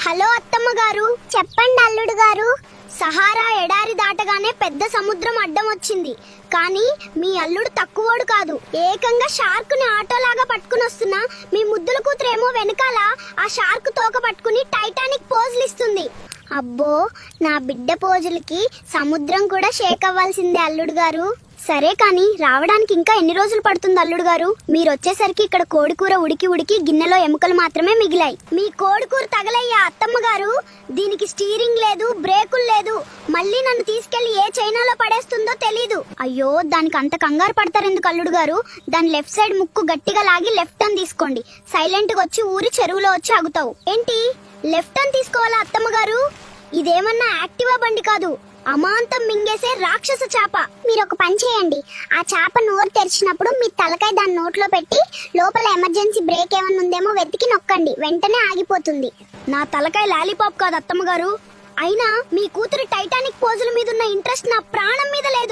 Hello అత్తమ్మ గారు. చెప్పండి అల్లుడు గారు. సహారా ఎడారి దాటగానే పెద్ద సముద్రం అడ్డం వచ్చింది. కానీ మీ అల్లుడు తక్కువోడు కాదు. ఏకంగా షార్క్ ని ఆటోలాగా పట్టుకుని వస్తున్నా మీ ముద్దుల కూతురేమో వెనకాల ఆ షార్క్ తోక పట్టుకుని టైటానిక్ పోజులు ఇస్తుంది. అబ్బో, నా బిడ్డ పోజులకి సముద్రం కూడా షేక్ అవ్వాల్సిందే అల్లుడు గారు. సరే కానీ రావడానికి ఇంకా ఎన్ని రోజులు పడుతుంది అల్లుడు గారు? మీరు వచ్చేసరికి ఇక్కడ కోడికూర ఉడికి ఉడికి గిన్నెలో ఎముకలు మాత్రమే మిగిలాయి. మీ కోడికూర తగలయ్యా అత్తమ్మ గారు. దీనికి స్టీరింగ్ లేదు, బ్రేకులు లేదు. మళ్ళీ నన్ను తీసుకెళ్లి ఏ చైనాలో పడేస్తుందో తెలీదు. అయ్యో, దానికి అంత కంగారు పడతారెందుకు అల్లుడు గారు? దాని లెఫ్ట్ సైడ్ ముక్కు గట్టిగా లాగి లెఫ్ట్ టర్న్ తీసుకోండి. సైలెంట్ గా వచ్చి ఊరి చెరువులో వచ్చి ఆగుతావు. ఏంటి లెఫ్ట్ టర్న్ తీసుకోవాలా అత్తమ్మ గారు? ఇదేమన్నా యాక్టివా బండి కాదు, అమాంతం మింగేసే రాక్షస చాప. మీరు ఒక పని చేయండి, ఆ చాప నోరు తెరిచినప్పుడు మీ తలకాయ దాని నోట్లో పెట్టి లోపల ఎమర్జెన్సీ బ్రేక్ ఏమన్నా ఉందేమో వెతికి నొక్కండి, వెంటనే ఆగిపోతుంది. నా తలకాయ లాలీపాప్ కాదు అత్తమ్మ గారు. అయినా మీ కూతురు టైటానిక్ పోజుల మీద ఉన్న ఇంట్రెస్ట్ నా ప్రాణం మీద లేదు.